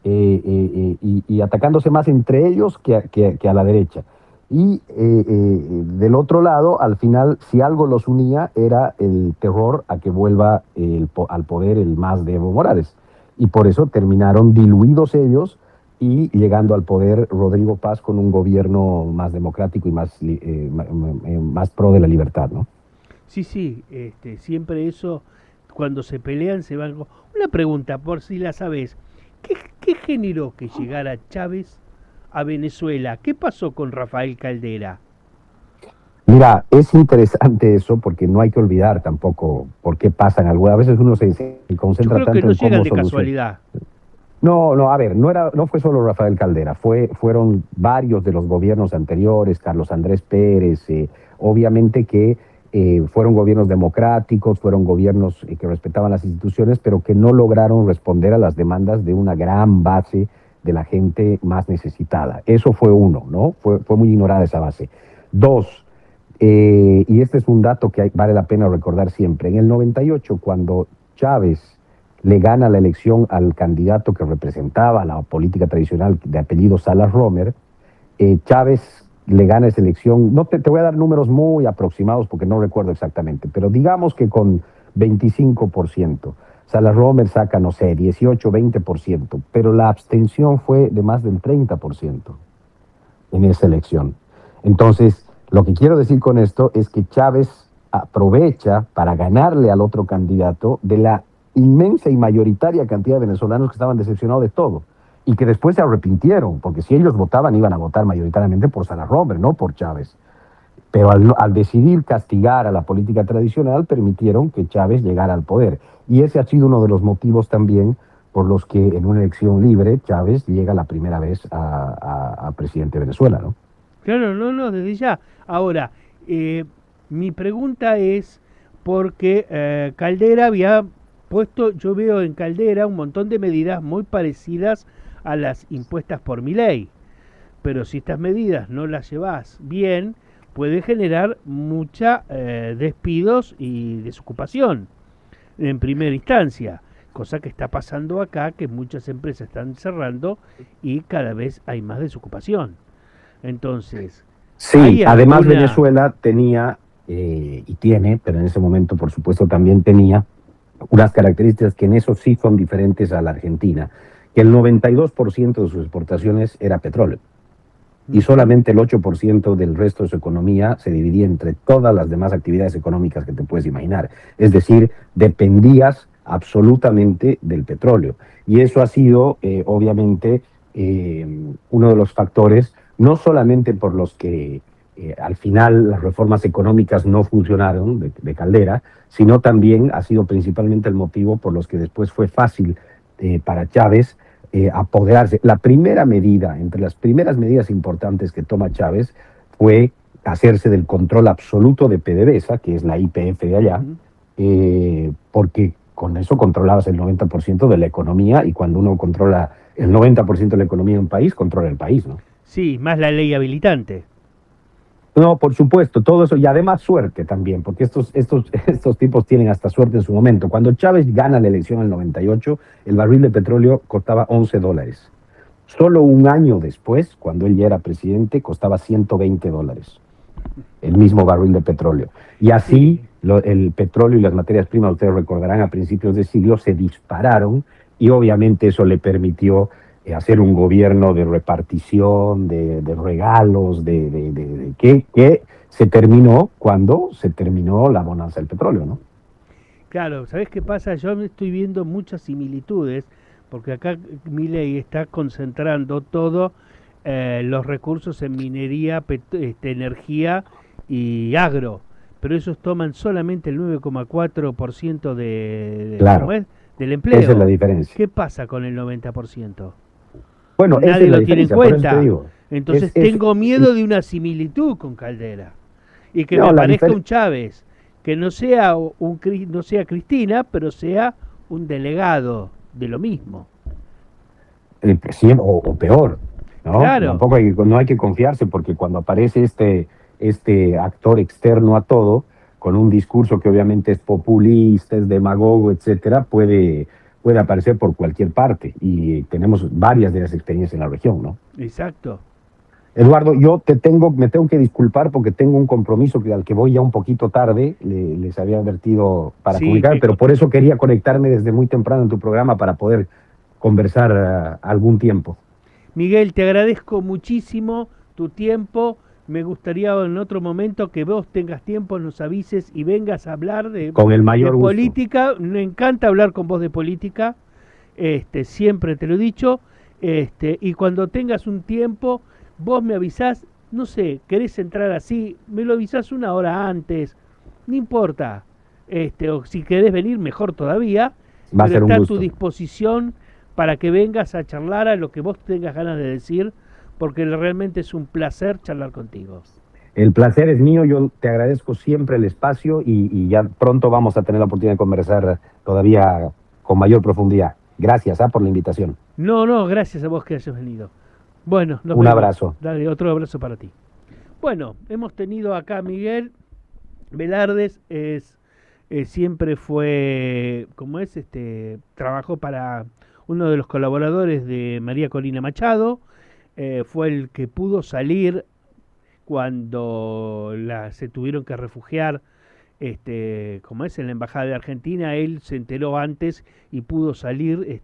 Speaker 1: y atacándose más entre ellos que a la derecha. Y del otro lado, al final, si algo los unía, era el terror a que vuelva al poder el más de Evo Morales. Y por eso terminaron diluidos ellos y llegando al poder Rodrigo Paz con un gobierno más democrático y más pro de la libertad, ¿no?
Speaker 2: sí, sí, siempre eso, cuando se pelean se van... Una pregunta, por si la sabes, ¿qué generó que llegara Chávez a Venezuela? ¿Qué pasó con Rafael Caldera?
Speaker 1: Mira, es interesante eso porque no hay que olvidar tampoco por qué pasan algunas. A veces uno se
Speaker 2: Yo
Speaker 1: concentra
Speaker 2: creo que
Speaker 1: tanto
Speaker 2: no
Speaker 1: en
Speaker 2: llegan
Speaker 1: cómo
Speaker 2: de
Speaker 1: solucionar.
Speaker 2: casualidad.
Speaker 1: No, no, a ver, no fue solo Rafael Caldera, fueron varios de los gobiernos anteriores, Carlos Andrés Pérez, obviamente que fueron gobiernos democráticos, fueron gobiernos que respetaban las instituciones, pero que no lograron responder a las demandas de una gran base de la gente más necesitada. Eso fue uno, ¿no? Fue muy ignorada esa base. Dos, y este es un dato que vale la pena recordar siempre. En el 98, cuando Chávez le gana la elección al candidato que representaba la política tradicional de apellido Salas Romer, Chávez le gana esa elección. No te voy a dar números muy aproximados porque no recuerdo exactamente, pero digamos que con 25%. Salas Romer saca, no sé, 18, 20%, pero la abstención fue de más del 30% en esa elección. Entonces, lo que quiero decir con esto es que Chávez aprovecha para ganarle al otro candidato de la inmensa y mayoritaria cantidad de venezolanos que estaban decepcionados de todo y que después se arrepintieron, porque si ellos votaban iban a votar mayoritariamente por Salas Romer, no por Chávez. Pero al decidir castigar a la política tradicional, permitieron que Chávez llegara al poder. Y ese ha sido uno de los motivos también por los que en una elección libre Chávez llega la primera vez a presidente de Venezuela, ¿no?
Speaker 2: Claro, no, no, desde ya. Ahora, mi pregunta es porque Caldera había puesto, yo veo en Caldera un montón de medidas muy parecidas a las impuestas por Milei, pero si estas medidas no las llevas bien, puede generar mucha despidos y desocupación en primera instancia, cosa que está pasando acá, que muchas empresas están cerrando y cada vez hay más desocupación. Entonces,
Speaker 1: sí, además Venezuela tenía y tiene, pero en ese momento por supuesto también tenía unas características que en eso sí son diferentes a la Argentina, que el 92% de sus exportaciones era petróleo y solamente el 8% del resto de su economía se dividía entre todas las demás actividades económicas que te puedes imaginar. Es decir, dependías absolutamente del petróleo. Y eso ha sido, obviamente, uno de los factores, no solamente por los que al final las reformas económicas no funcionaron de Caldera, sino también ha sido principalmente el motivo por los que después fue fácil para Chávez apoderarse. La primera medida, entre las primeras medidas importantes que toma Chávez, fue hacerse del control absoluto de PDVSA, que es la YPF de allá, porque con eso controlabas el 90% de la economía y cuando uno controla el 90% de la economía de un país, controla el país, ¿no?
Speaker 2: Sí, más la ley habilitante.
Speaker 1: No, por supuesto, todo eso, y además suerte también, porque estos tipos tienen hasta suerte en su momento. Cuando Chávez gana la elección en el 98, el barril de petróleo costaba $11. Solo un año después, cuando él ya era presidente, costaba $120, el mismo barril de petróleo. Y así el petróleo y las materias primas, ustedes recordarán, a principios de siglo se dispararon y obviamente eso le permitió hacer un gobierno de repartición, de regalos, que se terminó cuando se terminó la bonanza del petróleo, ¿no?
Speaker 2: Claro, ¿sabés qué pasa? Yo me estoy viendo muchas similitudes, porque acá Milei está concentrando todo los recursos en minería, energía y agro, pero ellos toman solamente el 9,4%
Speaker 1: claro,
Speaker 2: del empleo.
Speaker 1: Esa es la diferencia.
Speaker 2: ¿Qué pasa con el 90%?
Speaker 1: Bueno,
Speaker 2: nadie
Speaker 1: es
Speaker 2: lo tiene en cuenta.
Speaker 1: Digo,
Speaker 2: entonces tengo miedo de una similitud con Caldera y que me parezca un Chávez que no sea no sea Cristina, pero sea un delegado de lo mismo.
Speaker 1: O peor, ¿no?
Speaker 2: Claro.
Speaker 1: Tampoco no hay que confiarse porque cuando aparece este actor externo a todo, con un discurso que obviamente es populista, es demagogo, etcétera, puede aparecer por cualquier parte y tenemos varias de las experiencias en la región, ¿no?
Speaker 2: Exacto.
Speaker 1: Eduardo, yo me tengo que disculpar porque tengo un compromiso al que voy ya un poquito tarde, les había advertido para comunicar, pero por eso quería conectarme desde muy temprano en tu programa para poder conversar algún tiempo.
Speaker 2: Miguel, te agradezco muchísimo tu tiempo. Me gustaría en otro momento que vos tengas tiempo, nos avises y vengas a hablar
Speaker 1: con el mayor
Speaker 2: de
Speaker 1: gusto.
Speaker 2: Política. Me encanta hablar con vos de política, siempre te lo he dicho, y cuando tengas un tiempo, vos me avisás, no sé, querés entrar así, me lo avisás una hora antes, no importa, o si querés venir, mejor todavía,
Speaker 1: va a ser un
Speaker 2: está
Speaker 1: gusto.
Speaker 2: A tu disposición para que vengas a charlar a lo que vos tengas ganas de decir, porque realmente es un placer charlar contigo.
Speaker 1: El placer es mío, yo te agradezco siempre el espacio y ya pronto vamos a tener la oportunidad de conversar todavía con mayor profundidad. Gracias por la invitación.
Speaker 2: No, gracias a vos que hayas venido. Bueno,
Speaker 1: un abrazo.
Speaker 2: Dale, otro abrazo para ti. Bueno, hemos tenido acá a Miguel Velardes, siempre fue, como es, trabajó para uno de los colaboradores de María Corina Machado, fue el que pudo salir cuando se tuvieron que refugiar, como es, en la embajada de Argentina. Él se enteró antes y pudo salir,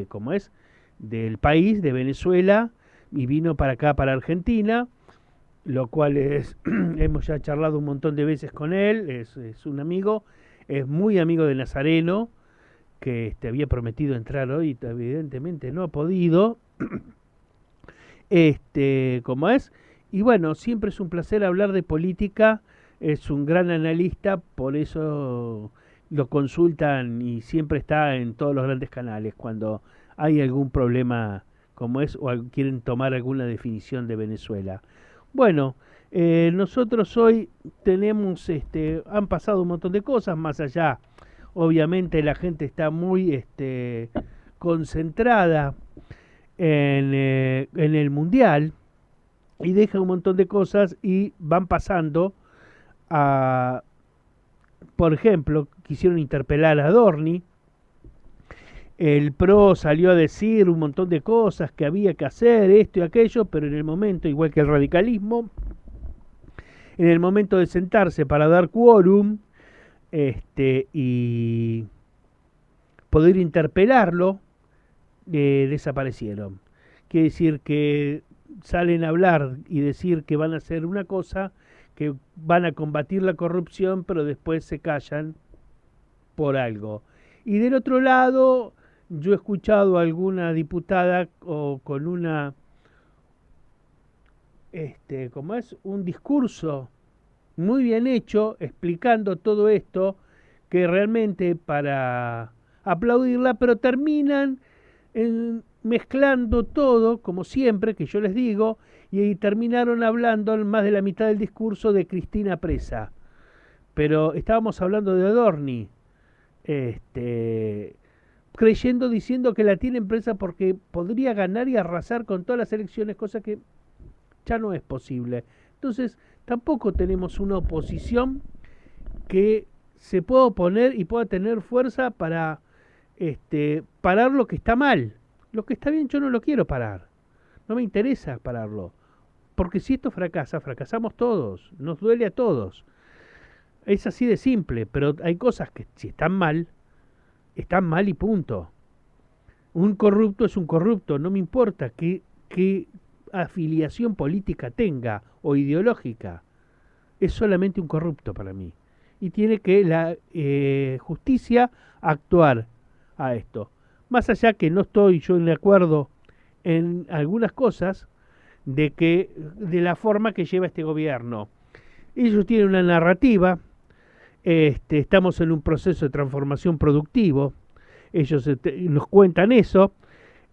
Speaker 2: como es, del país, de Venezuela, y vino para acá, para Argentina, lo cual es, hemos ya charlado un montón de veces con él, es un amigo, es muy amigo de Nazareno, que había prometido entrar hoy, evidentemente no ha podido, como es, y bueno, siempre es un placer hablar de política, es un gran analista, por eso lo consultan y siempre está en todos los grandes canales cuando hay algún problema como es o quieren tomar alguna definición de Venezuela. Bueno, nosotros hoy tenemos, han pasado un montón de cosas más allá. Obviamente la gente está muy concentrada en el mundial y deja un montón de cosas y van pasando a, por ejemplo, quisieron interpelar a Dorni. El PRO salió a decir un montón de cosas que había que hacer, esto y aquello, pero en el momento, igual que el radicalismo, en el momento de sentarse para dar quórum y poder interpelarlo, desaparecieron. Quiere decir que salen a hablar y decir que van a hacer una cosa, que van a combatir la corrupción, pero después se callan por algo. Y del otro lado, yo he escuchado a alguna diputada con una, como es, un discurso muy bien hecho, explicando todo esto, que realmente para aplaudirla, pero terminan mezclando todo, como siempre, que yo les digo, y terminaron hablando en más de la mitad del discurso de Cristina Presa. Pero estábamos hablando de Adorni, creyendo, diciendo que la tienen presa porque podría ganar y arrasar con todas las elecciones, cosa que ya no es posible. Entonces, tampoco tenemos una oposición que se pueda oponer y pueda tener fuerza para parar lo que está mal. Lo que está bien yo no lo quiero parar. No me interesa pararlo. Porque si esto fracasa, fracasamos todos. Nos duele a todos. Es así de simple, pero hay cosas que si están mal y punto. Un corrupto es un corrupto, no me importa qué afiliación política tenga o ideológica. Es solamente un corrupto para mí. Y tiene que la justicia actuar a esto. Más allá que no estoy yo de acuerdo en algunas cosas de la forma que lleva este gobierno. Ellos tienen una narrativa, estamos en un proceso de transformación productivo, ellos nos cuentan eso,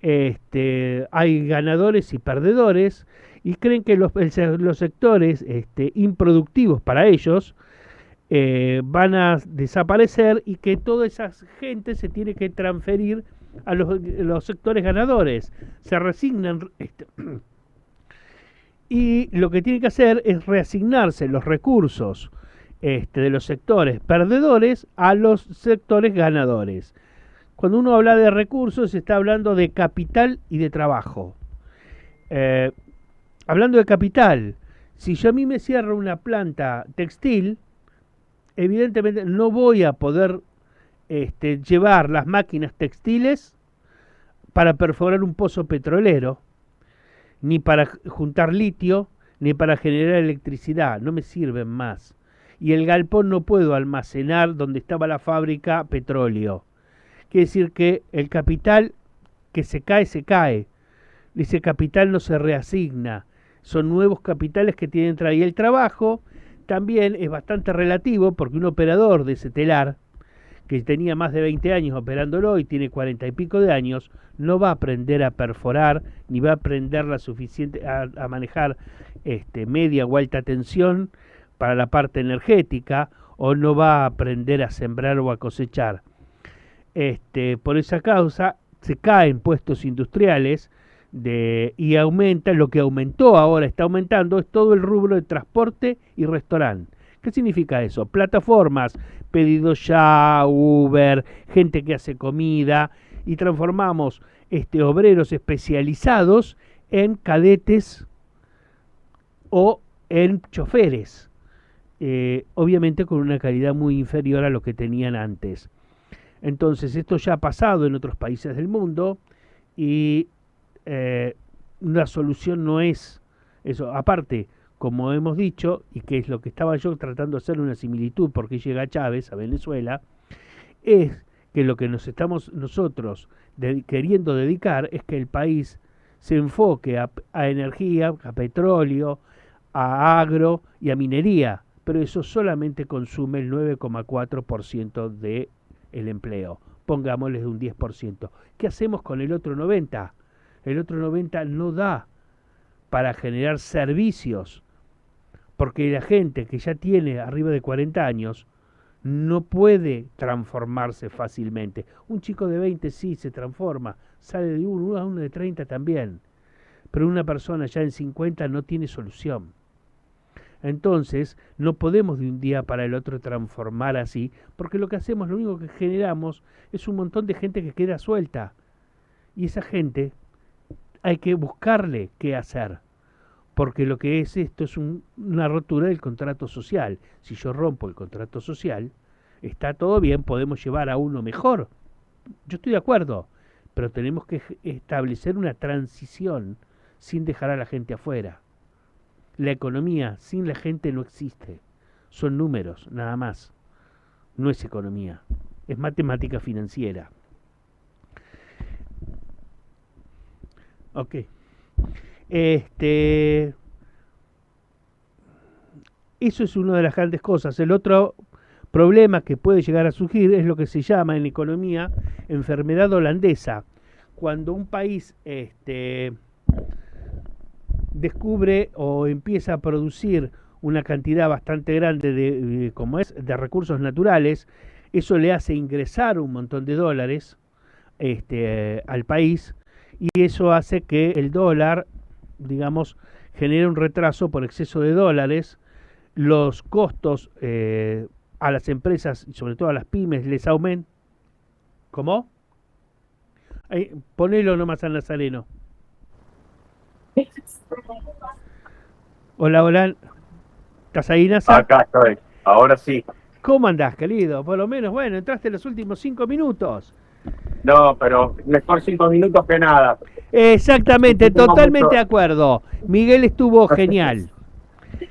Speaker 2: hay ganadores y perdedores, y creen que los sectores improductivos para ellos van a desaparecer y que toda esa gente se tiene que transferir a los sectores ganadores. Se resignan y lo que tiene que hacer es reasignarse los recursos de los sectores perdedores a los sectores ganadores. Cuando uno habla de recursos, se está hablando de capital y de trabajo. Hablando de capital, si yo a mí me cierro una planta textil, evidentemente no voy a poder llevar las máquinas textiles para perforar un pozo petrolero, ni para juntar litio, ni para generar electricidad. No me sirven más. Y el galpón no puedo almacenar donde estaba la fábrica petróleo. Quiere decir que el capital que se cae, se cae. Ese capital no se reasigna. Son nuevos capitales que tienen que entrar. Y el trabajo también es bastante relativo porque un operador de ese telar, que tenía más de 20 años operándolo y tiene 40 y pico de años, no va a aprender a perforar, ni va a aprender a manejar media o alta tensión para la parte energética, o no va a aprender a sembrar o a cosechar. Por esa causa se caen puestos industriales, y aumenta, lo que aumentó ahora, está aumentando, es todo el rubro de transporte y restaurante. ¿Qué significa eso? Plataformas, pedido ya, Uber, gente que hace comida, y transformamos obreros especializados en cadetes o en choferes, obviamente con una calidad muy inferior a lo que tenían antes. Entonces esto ya ha pasado en otros países del mundo y una solución no es eso. Aparte, como hemos dicho, y que es lo que estaba yo tratando de hacer una similitud porque llega Chávez a Venezuela, es que lo que nos estamos nosotros queriendo dedicar es que el país se enfoque a energía, a petróleo, a agro y a minería, pero eso solamente consume el 9,4% del empleo. Pongámosle de un 10%. ¿Qué hacemos con el otro 90%? El otro 90% no da para generar servicios, porque la gente que ya tiene arriba de 40 años no puede transformarse fácilmente. Un chico de 20 sí se transforma, sale de uno a uno de 30 también, pero una persona ya en 50 no tiene solución. Entonces, no podemos de un día para el otro transformar así, porque lo que hacemos, lo único que generamos es un montón de gente que queda suelta. Y esa gente hay que buscarle qué hacer, porque lo que es esto es una rotura del contrato social. Si yo rompo el contrato social, está todo bien, podemos llevar a uno mejor. Yo estoy de acuerdo, pero tenemos que establecer una transición sin dejar a la gente afuera. La economía sin la gente no existe. Son números, nada más. No es economía. Es matemática financiera. Ok. Eso es una de las grandes cosas. El otro problema que puede llegar a surgir es lo que se llama en economía enfermedad holandesa. Cuando un país descubre o empieza a producir una cantidad bastante grande de recursos naturales, eso le hace ingresar un montón de dólares al país, y eso hace que el dólar, digamos, genere un retraso por exceso de dólares. Los costos a las empresas y sobre todo a las pymes les aumentan. ¿Cómo? Ponelo nomás al Nazareno. Hola, hola. ¿Estás ahí, Nasa?
Speaker 3: Acá estoy, ahora sí.
Speaker 2: ¿Cómo andás, querido? Por lo menos, bueno, entraste en los últimos 5 minutos.
Speaker 3: No, pero mejor 5 minutos que nada.
Speaker 2: Exactamente, totalmente
Speaker 3: mucho,
Speaker 2: de acuerdo. Miguel estuvo genial.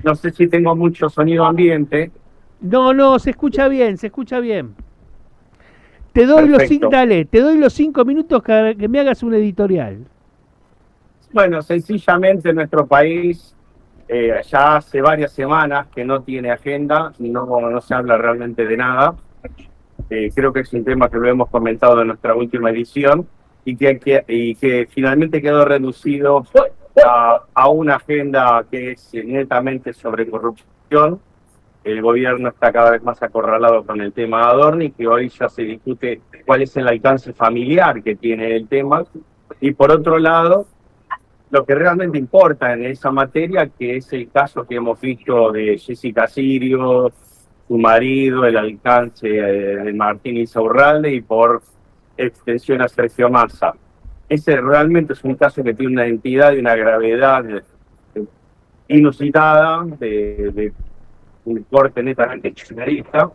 Speaker 3: No sé si tengo mucho sonido ambiente.
Speaker 2: No, se escucha bien, se escucha bien. Te doy los 5 minutos que me hagas un editorial.
Speaker 3: Bueno, sencillamente nuestro país ya hace varias semanas que no tiene agenda, no se habla realmente de nada. Creo que es un tema que lo hemos comentado en nuestra última edición y que finalmente quedó reducido a una agenda que es netamente sobre corrupción. El gobierno está cada vez más acorralado con el tema de Adorni, que hoy ya se discute cuál es el alcance familiar que tiene el tema. Y por otro lado, lo que realmente importa en esa materia, que es el caso que hemos visto de Jessica Sirio, su marido, el alcance de Martín Insaurralde y por extensión a Sergio Massa. Ese realmente es un caso que tiene una entidad y una gravedad inusitada, de un corte netamente kirchnerista,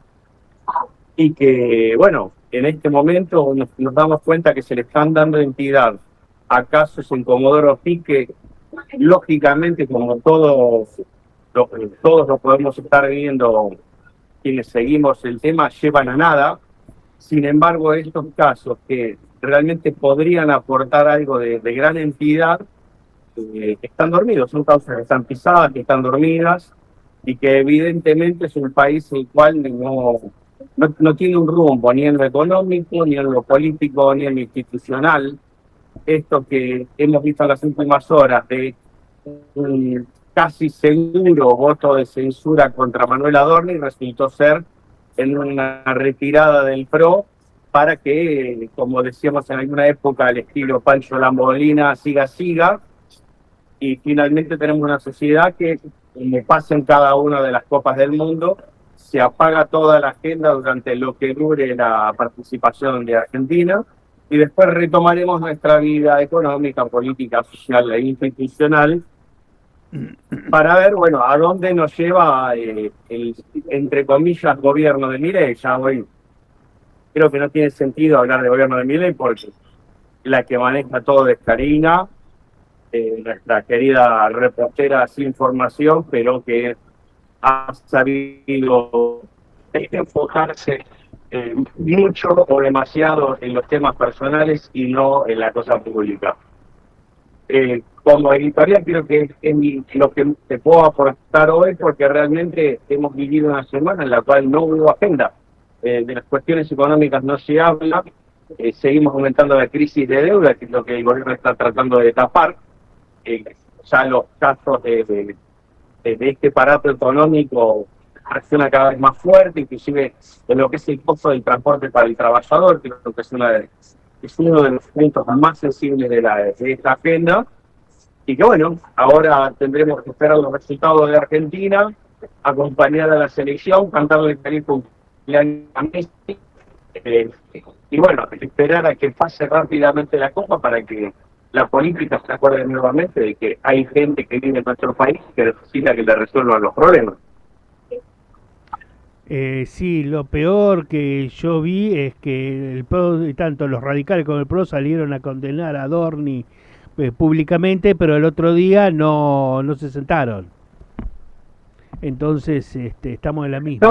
Speaker 3: y que, bueno, en este momento nos damos cuenta que se le están dando entidad a casos en Comodoro Pi que, lógicamente, como todos lo podemos estar viendo quienes seguimos el tema, llevan a nada. Sin embargo, estos casos que realmente podrían aportar algo de gran entidad, están dormidos, son causas que están pisadas, que están dormidas, y que evidentemente es un país el cual no tiene un rumbo, ni en lo económico, ni en lo político, ni en lo institucional. Esto que hemos visto en las últimas horas de un casi seguro voto de censura contra Manuel Adorni resultó ser en una retirada del PRO para que, como decíamos en alguna época, al estilo Pancho Lambolina, siga, y finalmente tenemos una sociedad que, como pasa en cada una de las copas del mundo, se apaga toda la agenda durante lo que dure la participación de Argentina, y después retomaremos nuestra vida económica, política, social e institucional para ver, bueno, a dónde nos lleva el, entre comillas, gobierno de Milei. Ya hoy creo que no tiene sentido hablar de gobierno de Milei porque la que maneja todo es Karina, nuestra querida reportera sin formación, pero que ha sabido enfocarse mucho o demasiado en los temas personales y no en la cosa pública. Como editorial creo que es lo que te puedo aportar hoy, porque realmente hemos vivido una semana en la cual no hubo agenda. De las cuestiones económicas no se habla, seguimos aumentando la crisis de deuda, que es lo que el gobierno está tratando de tapar. Ya los casos de este aparato económico acciona cada vez más fuerte, inclusive en lo que es el costo del transporte para el trabajador, que creo que es uno de los puntos más sensibles de esta agenda, y que bueno, ahora tendremos que esperar los resultados de Argentina, acompañar a la selección, cantarle feliz cumpleaños a Messi, y bueno, esperar a que pase rápidamente la Copa para que la política se acuerde nuevamente de que hay gente que vive en nuestro país que necesita que le resuelvan los problemas.
Speaker 2: Sí, lo peor que yo vi es que el PRO, tanto los radicales como el PRO salieron a condenar a Dorni públicamente, pero el otro día no se sentaron. Entonces estamos en la misma.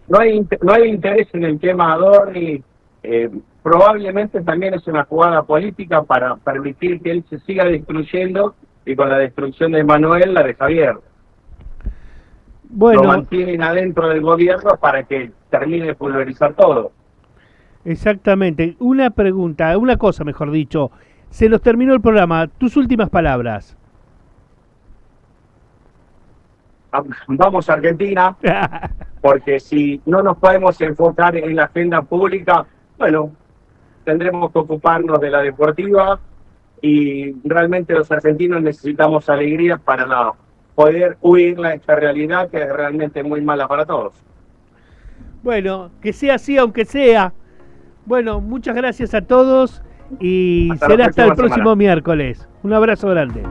Speaker 3: No hay interés en el tema Adorni. Probablemente también es una jugada política para permitir que él se siga destruyendo, y con la destrucción de Manuel la de Javier.
Speaker 2: Bueno,
Speaker 3: lo mantienen adentro del gobierno para que termine de pulverizar todo.
Speaker 2: Exactamente. Una pregunta, una cosa mejor dicho. Se nos terminó el programa. Tus últimas palabras.
Speaker 3: Vamos a Argentina, porque si no nos podemos enfocar en la agenda pública, bueno, tendremos que ocuparnos de la deportiva, y realmente los argentinos necesitamos alegría para poder huir de esta realidad que es realmente muy mala para todos.
Speaker 2: Bueno, que sea así aunque sea. Bueno, muchas gracias a todos y será hasta el próximo miércoles. Un abrazo grande.